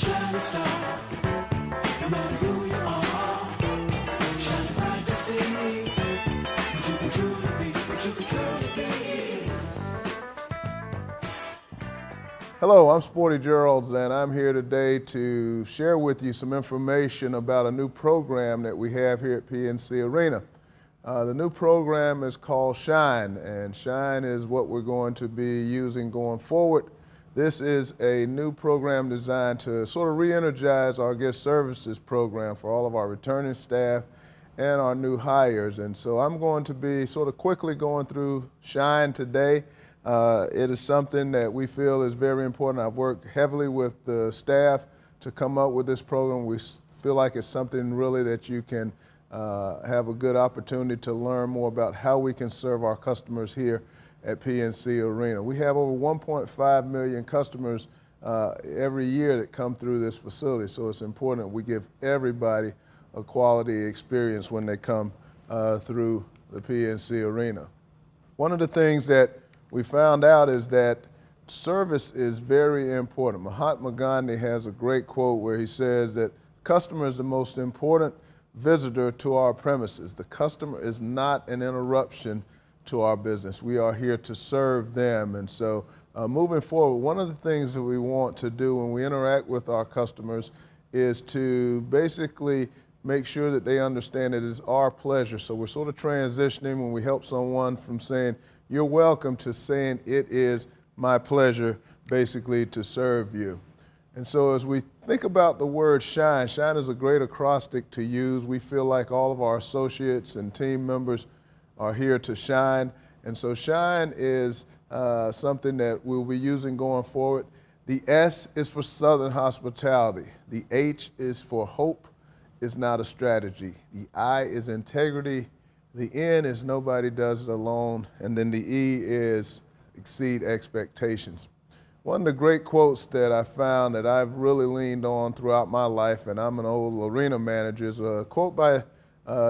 shining star. No matter who you are, shining bright to see what you can truly be, what you can truly be. Hello, I'm Sporty Geralds, and I'm here today to share with you some information about a new program that we have here at PNC Arena. The new program is called Shine, and Shine is what we're going to be using going forward. This is a new program designed to sort of re-energize our guest services program for all of our returning staff and our new hires. And so I'm going to be sort of quickly going through Shine today. It is something that we feel is very important. I've worked heavily with the staff to come up with this program. We feel like it's something really that you can have a good opportunity to learn more about how we can serve our customers here at PNC Arena. We have over 1.5 million customers every year that come through this facility, so it's important that we give everybody a quality experience when they come through the PNC Arena. One of the things that we found out is that service is very important. Mahatma Gandhi has a great quote where he says that customer is the most important visitor to our premises. The customer is not an interruption to our business. We are here to serve them. And so moving forward, one of the things that we want to do when we interact with our customers is to basically make sure that they understand it is our pleasure. So we're sort of transitioning when we help someone from saying, "You're welcome," to saying, "It is my pleasure," basically to serve you. And so as we think about the word shine, shine is a great acrostic to use. We feel like all of our associates and team members are here to shine. And so shine is something that we'll be using going forward. The S is for Southern hospitality. The H is for hope is not a strategy. The I is integrity. The N is nobody does it alone. And then the E is exceed expectations. One of the great quotes that I found that I've really leaned on throughout my life, and I'm an old arena manager, is a quote by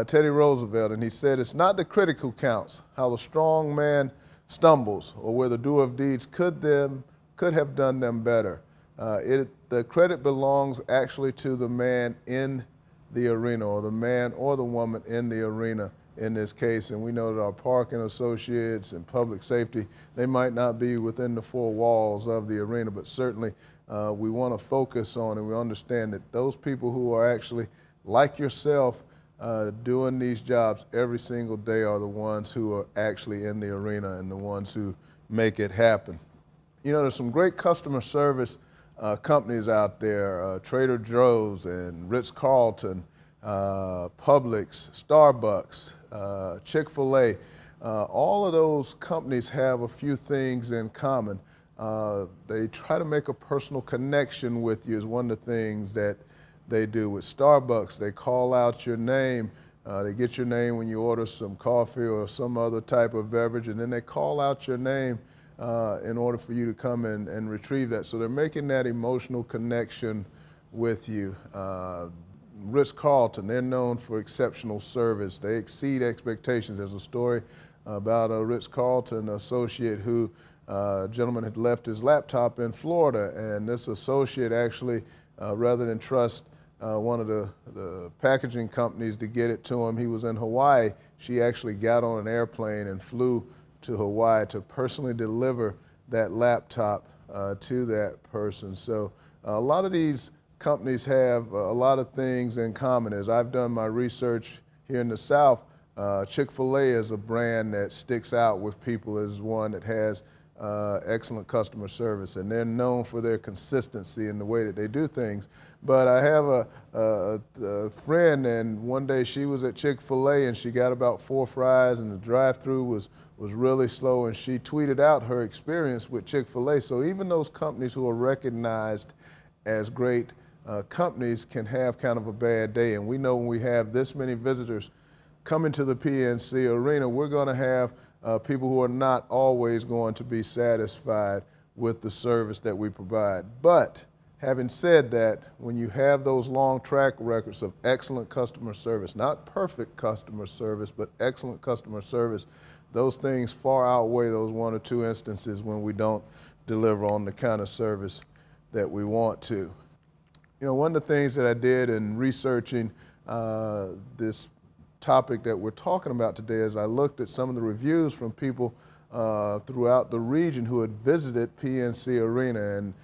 Teddy Roosevelt, and he said, "It's not the critic who counts, how the strong man stumbles, or where the doer of deeds could have done them better. The credit belongs actually to the man in the arena, or the man or the woman in the arena in this case." And we know that our parking associates and public safety, they might not be within the four walls of the arena, but certainly we want to focus on, and we understand that those people who are actually like yourself doing these jobs every single day are the ones who are actually in the arena and the ones who make it happen. You know, there's some great customer service companies out there, Trader Joe's and Ritz-Carlton, Publix, Starbucks, Chick-fil-A. All of those companies have a few things in common. They try to make a personal connection with you is one of the things that they do. With Starbucks, they call out your name. They get your name when you order some coffee or some other type of beverage, and then they call out your name in order for you to come and retrieve that. So they're making that emotional connection with you. Ritz-Carlton, they're known for exceptional service. They exceed expectations. There's a story about a Ritz-Carlton associate who, a gentleman had left his laptop in Florida, and this associate actually, rather than trust one of the packaging companies to get it to him, he was in Hawaii. She actually got on an airplane and flew to Hawaii to personally deliver that laptop to that person. So a lot of these companies have a lot of things in common. As I've done my research here in the South, Chick-fil-A is a brand that sticks out with people as one that has excellent customer service, and they're known for their consistency in the way that they do things. But I have a friend, and one day she was at Chick-fil-A and she got about 4 fries, and the drive-through was really slow, and she tweeted out her experience with Chick-fil-A. So even those companies who are recognized as great companies can have kind of a bad day. And we know when we have this many visitors coming to the PNC Arena, we're going to have people who are not always going to be satisfied with the service that we provide. But having said that, when you have those long track records of excellent customer service, not perfect customer service, but excellent customer service, those things far outweigh those 1 or 2 instances when we don't deliver on the kind of service that we want to. You know, one of the things that I did in researching this topic that we're talking about today is I looked at some of the reviews from people throughout the region who had visited PNC Arena, and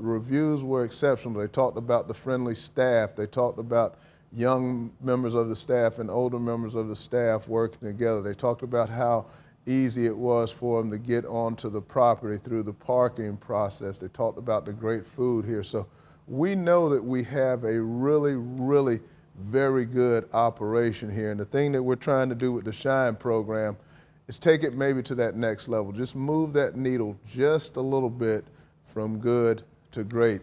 reviews were exceptional. They talked about the friendly staff. They talked about young members of the staff and older members of the staff working together. They talked about how easy it was for them to get onto the property through the parking process. They talked about the great food here. So we know that we have a really, really very good operation here. And the thing that we're trying to do with the Shine program is take it maybe to that next level. Just move that needle just a little bit from good to great.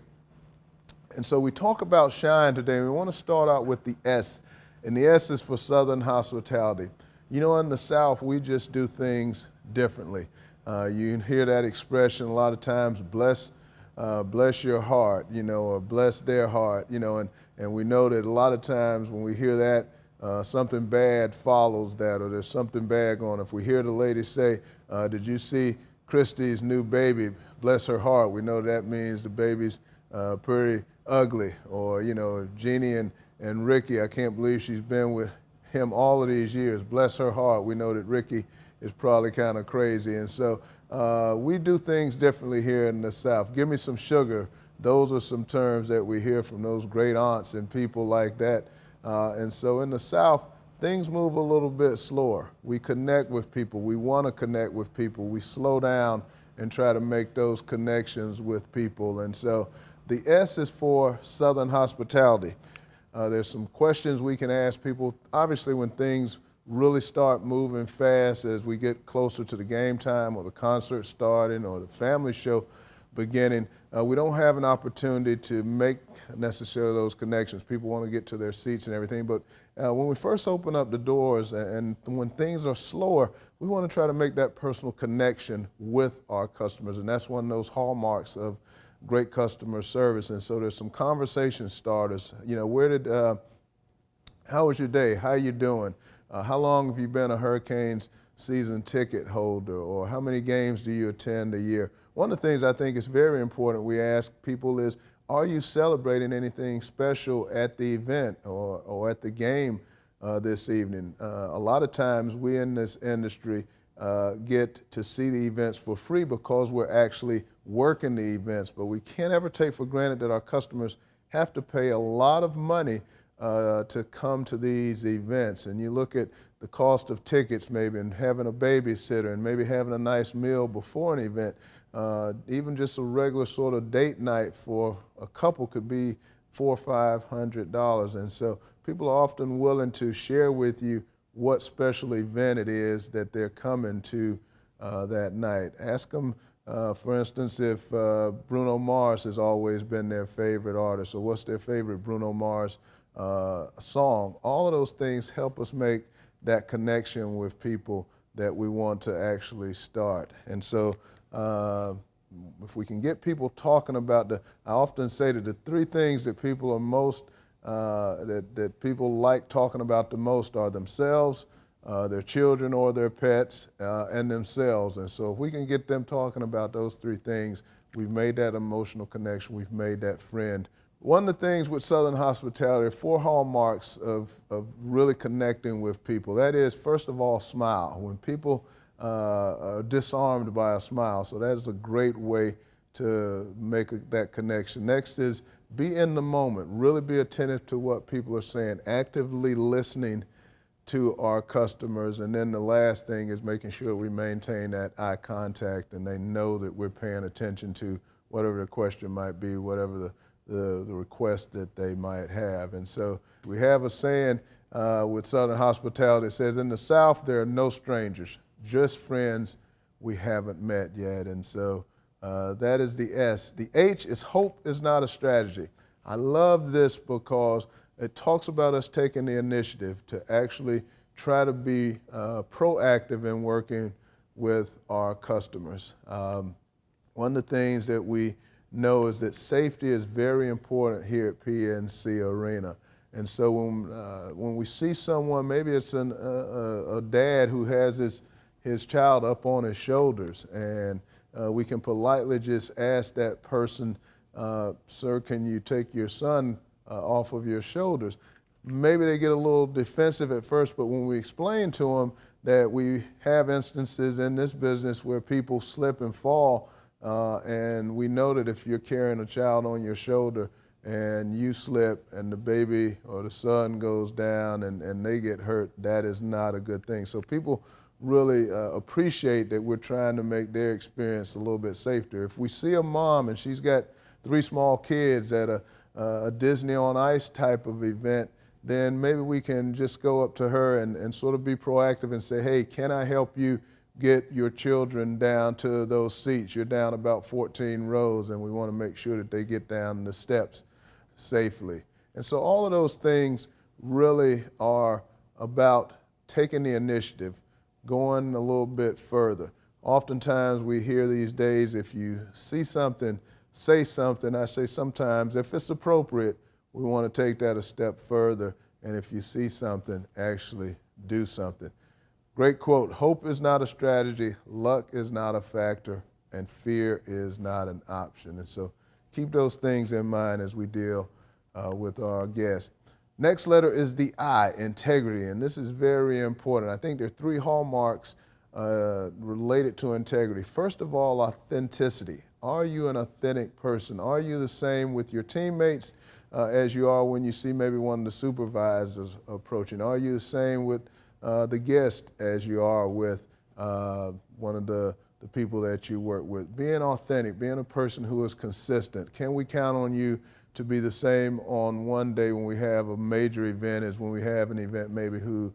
And so we talk about Shine today, and we want to start out with the S, and the S is for Southern Hospitality. You know, in the South, we just do things differently. You hear that expression a lot of times, bless your heart, you know, or bless their heart, you know, and we know that a lot of times when we hear that, something bad follows that, or there's something bad going on. If we hear the lady say, did you see Christy's new baby, bless her heart, we know that means the baby's pretty ugly. Or, you know, Jeannie and Ricky, I can't believe she's been with him all of these years, bless her heart, we know that Ricky is probably kind of crazy. And so we do things differently here in the South. Give me some sugar. Those are some terms that we hear from those great aunts and people like that. And so in the South, things move a little bit slower. We connect with people. We want to connect with people. We slow down and try to make those connections with people. And so the S is for Southern Hospitality. There's some questions we can ask people. Obviously, when things really start moving fast as we get closer to the game time or the concert starting or the family show beginning, we don't have an opportunity to make necessarily those connections. People want to get to their seats and everything, but when we first open up the doors and when things are slower, we want to try to make that personal connection with our customers, and that's one of those hallmarks of great customer service. And so there's some conversation starters. You know, how was your day? How you doing? How long have you been a Hurricanes season ticket holder? Or how many games do you attend a year? One of the things I think is very important we ask people is, are you celebrating anything special at the event or at the game this evening? A lot of times we in this industry get to see the events for free because we're actually working the events, but we can't ever take for granted that our customers have to pay a lot of money to come to these events. And you look at the cost of tickets maybe, and having a babysitter, and maybe having a nice meal before an event. Even just a regular sort of date night for a couple could be $400 or $500. And so people are often willing to share with you what special event it is that they're coming to that night. Ask them, for instance, if Bruno Mars has always been their favorite artist, or what's their favorite Bruno Mars song. All of those things help us make that connection with people that we want to actually start. And so if we can get people talking about I often say that the three things that people are most, that people like talking about the most are themselves, their children or their pets, and themselves. And so if we can get them talking about those three things, we've made that emotional connection, we've made that friend. One of the things with Southern Hospitality are 4 hallmarks of really connecting with people. That is, first of all, smile. When people are disarmed by a smile, so that is a great way to make that connection. Next is be in the moment. Really be attentive to what people are saying, actively listening to our customers. And then the last thing is making sure we maintain that eye contact and they know that we're paying attention to whatever the question might be, whatever the request that they might have. And so we have a saying with Southern Hospitality that says, in the South, there are no strangers, just friends we haven't met yet. And so that is the S. The H is hope is not a strategy. I love this because it talks about us taking the initiative to actually try to be proactive in working with our customers. One of the things that we know is that safety is very important here at PNC Arena. And so when we see someone, maybe it's a dad who has his child up on his shoulders, and we can politely just ask that person sir, can you take your son off of your shoulders? Maybe they get a little defensive at first, but when we explain to them that we have instances in this business where people slip and fall, and we know that if you're carrying a child on your shoulder and you slip and the baby or the son goes down and they get hurt, that is not a good thing. So people really appreciate that we're trying to make their experience a little bit safer. If we see a mom and she's got 3 small kids at a Disney on Ice type of event, then maybe we can just go up to her and sort of be proactive and say, hey, can I help you get your children down to those seats? You're down about 14 rows, and we want to make sure that they get down the steps safely. And so all of those things really are about taking the initiative, going a little bit further. Oftentimes we hear these days, if you see something, say something. I say sometimes, if it's appropriate, we want to take that a step further, and if you see something, actually do something. Great quote, hope is not a strategy, luck is not a factor, and fear is not an option. And so keep those things in mind as we deal with our guests. Next letter is the I, integrity, and this is very important. I think there are 3 hallmarks related to integrity. First of all, authenticity. Are you an authentic person? Are you the same with your teammates as you are when you see maybe one of the supervisors approaching? Are you the same with the guest as you are with one of the people that you work with? Being authentic, being a person who is consistent. Can we count on you to be the same on one day when we have a major event as when we have an event maybe who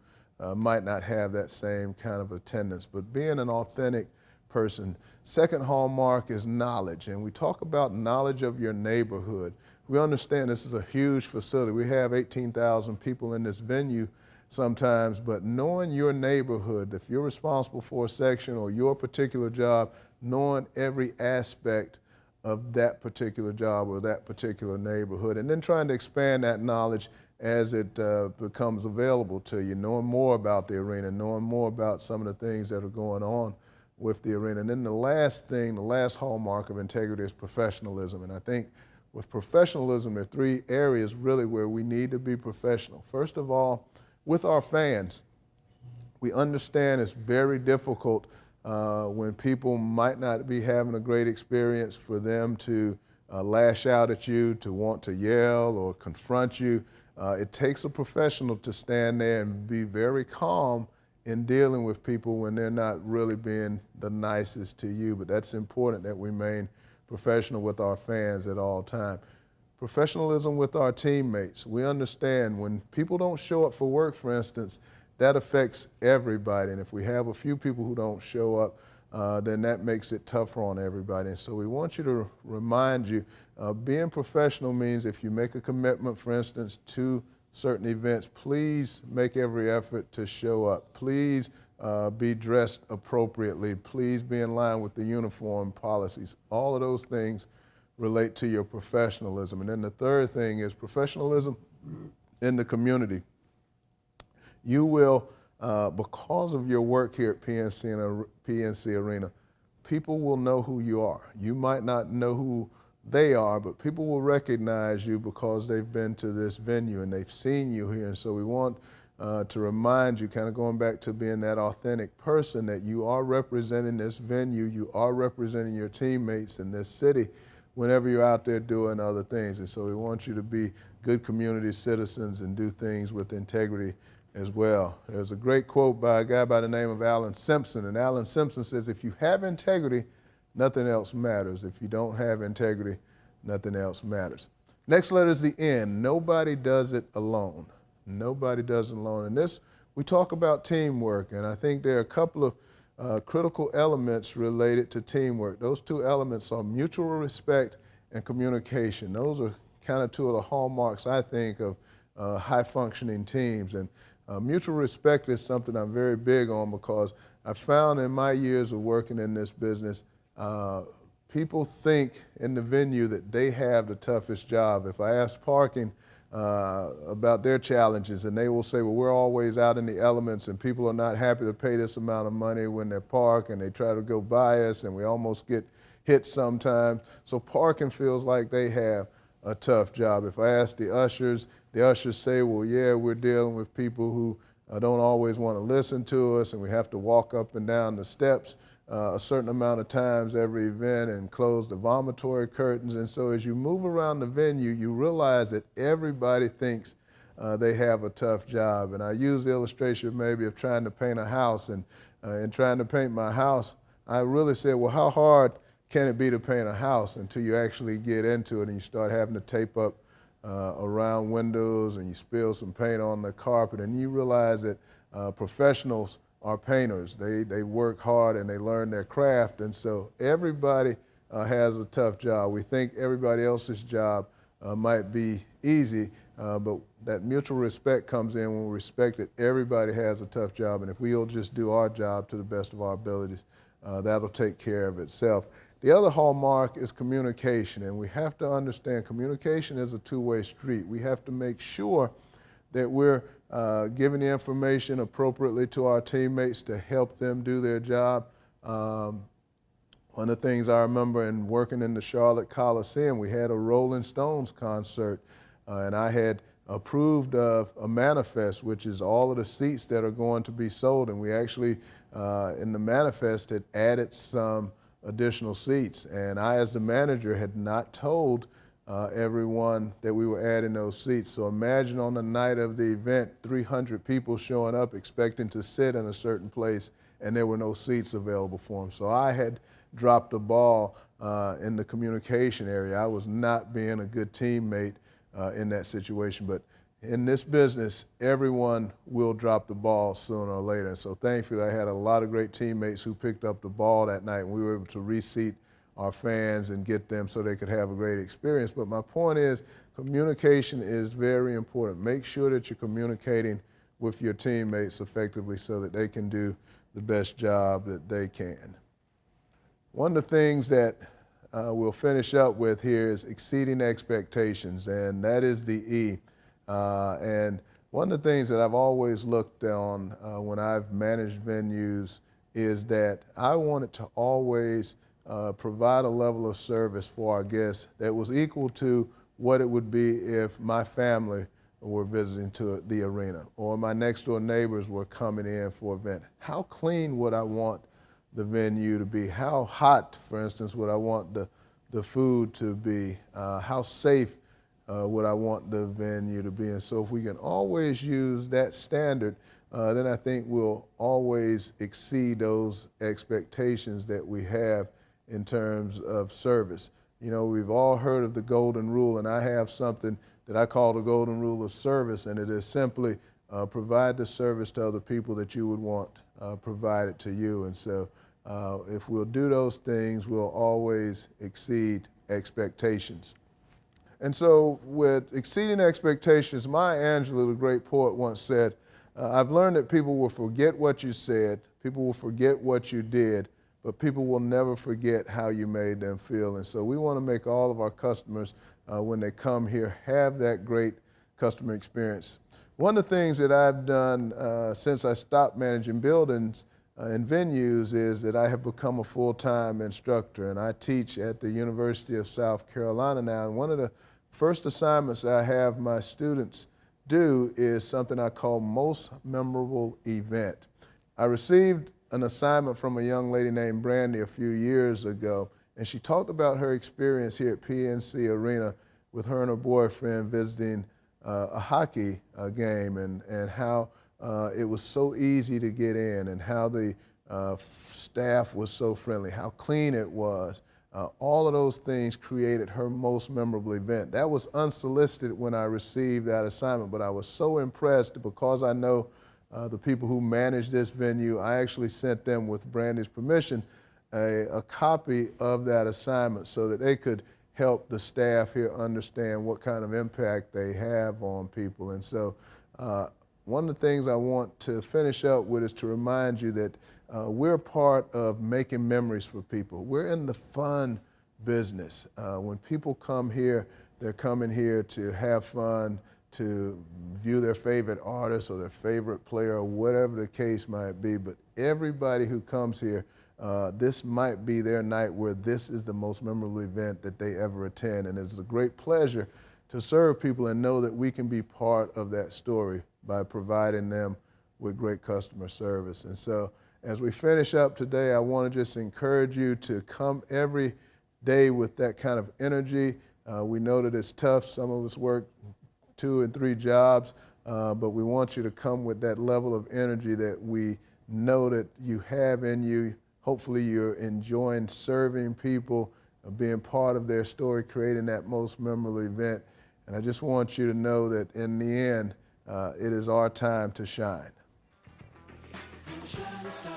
might not have that same kind of attendance? But being an authentic person. Second hallmark is knowledge, and we talk about knowledge of your neighborhood. We understand this is a huge facility. We have 18,000 people in this venue sometimes, but knowing your neighborhood, if you're responsible for a section or your particular job, knowing every aspect of that particular job or that particular neighborhood, and then trying to expand that knowledge as it becomes available to you, knowing more about the arena, knowing more about some of the things that are going on with the arena. And then the last thing, the last hallmark of integrity is professionalism. And I think with professionalism, there are 3 areas really where we need to be professional. First of all, with our fans, we understand it's very difficult when people might not be having a great experience for them to lash out at you, to want to yell or confront you. It takes a professional to stand there and be very calm in dealing with people when they're not really being the nicest to you. But that's important that we remain professional with our fans at all times. Professionalism with our teammates. We understand when people don't show up for work, for instance, that affects everybody. And if we have a few people who don't show up, then that makes it tougher on everybody. And so we want you to remind you, being professional means if you make a commitment, for instance, to certain events, please make every effort to show up. Please be dressed appropriately. Please be in line with the uniform policies. All of those things relate to your professionalism. And then the third thing is professionalism in the community. You will, because of your work here at PNC Arena, people will know who you are. You might not know who they are, but people will recognize you because they've been to this venue and they've seen you here. And so we want to remind you, kind of going back to being that authentic person, that you are representing this venue, you are representing your teammates in this city whenever you're out there doing other things. And so we want you to be good community citizens and do things with integrity as well. There's a great quote by a guy by the name of Alan Simpson, and Alan Simpson says, if you have integrity, nothing else matters. If you don't have integrity, nothing else matters. Next letter is the N. Nobody does it alone. Nobody does it alone. And this, we talk about teamwork, and I think there are a couple of critical elements related to teamwork. Those 2 elements are mutual respect and communication. Those are kind of 2 of the hallmarks, I think, of high-functioning teams. And mutual respect is something I'm very big on because I found in my years of working in this business, people think in the venue that they have the toughest job. If I ask parking about their challenges, and they will say, well, we're always out in the elements and people are not happy to pay this amount of money when they park, and they try to go by us and we almost get hit sometimes. So parking feels like they have a tough job. If I ask the ushers say, well, yeah, we're dealing with people who don't always want to listen to us, and we have to walk up and down the steps a certain amount of times every event and close the vomitory curtains. And so as you move around the venue, you realize that everybody thinks they have a tough job. And I use the illustration maybe of trying to paint a house, and in trying to paint my house, I really said, well, how hard can it be to paint a house until you actually get into it and you start having to tape up around windows and you spill some paint on the carpet, and you realize that professionals are painters. They work hard and they learn their craft, and so everybody has a tough job. We think everybody else's job might be easy, but that mutual respect comes in when we respect that everybody has a tough job, and if we'll just do our job to the best of our abilities, that'll take care of itself. The other hallmark is communication, and we have to understand communication is a two-way street. We have to make sure that we're giving the information appropriately to our teammates to help them do their job. One of the things I remember in working in the Charlotte Coliseum, we had a Rolling Stones concert, and I had approved of a manifest, which is all of the seats that are going to be sold, and we actually, in the manifest, had added some additional seats, and I, as the manager, had not told everyone that we were adding those seats. So imagine on the night of the event, 300 people showing up expecting to sit in a certain place, and there were no seats available for them. So I had dropped the ball in the communication area. I was not being a good teammate in that situation, but in this business, everyone will drop the ball sooner or later. And so thankfully, I had a lot of great teammates who picked up the ball that night, and we were able to reseat our fans and get them so they could have a great experience. But my point is, communication is very important. Make sure that you're communicating with your teammates effectively so that they can do the best job that they can. One of the things that we'll finish up with here is exceeding expectations, and that is the E. And one of the things that I've always looked on when I've managed venues is that I wanted to always provide a level of service for our guests that was equal to what it would be if my family were visiting to the arena or my next door neighbors were coming in for an event. How clean would I want the venue to be? How hot, for instance, would I want the food to be? How safe would I want the venue to be? And so if we can always use that standard, then I think we'll always exceed those expectations that we have in terms of service. You know, we've all heard of the golden rule, and I have something that I call the golden rule of service, and it is simply provide the service to other people that you would want provided to you. And so if we'll do those things, we'll always exceed expectations. And so with exceeding expectations, Maya Angelou, the great poet, once said, I've learned that people will forget what you said, people will forget what you did, but people will never forget how you made them feel. And so we want to make all of our customers, when they come here, have that great customer experience. One of the things that I've done since I stopped managing buildings and venues is that I have become a full-time instructor, and I teach at the University of South Carolina now. And one of the first assignments I have my students do is something I call Most Memorable Event. I received an assignment from a young lady named Brandy a few years ago, and she talked about her experience here at PNC Arena with her and her boyfriend visiting a hockey game, and how it was so easy to get in, and how the staff was so friendly, how clean it was. All of those things created her most memorable event. That was unsolicited when I received that assignment, but I was so impressed because I know the people who manage this venue. I actually sent them, with Brandy's permission, a copy of that assignment so that they could help the staff here understand what kind of impact they have on people. And so one of the things I want to finish up with is to remind you that we're part of making memories for people. We're in the fun business. When people come here, they're coming here to have fun, to view their favorite artist or their favorite player or whatever the case might be. But everybody who comes here this might be their night where this is the most memorable event that they ever attend. And it's a great pleasure to serve people and know that we can be part of that story by providing them with great customer service. And so as we finish up today, I want to just encourage you to come every day with that kind of energy. We know that it's tough. Some of us work 2 and 3 jobs, but we want you to come with that level of energy that we know that you have in you. Hopefully you're enjoying serving people, being part of their story, creating that most memorable event. And I just want you to know that in the end, it is our time to shine. You're a shining star.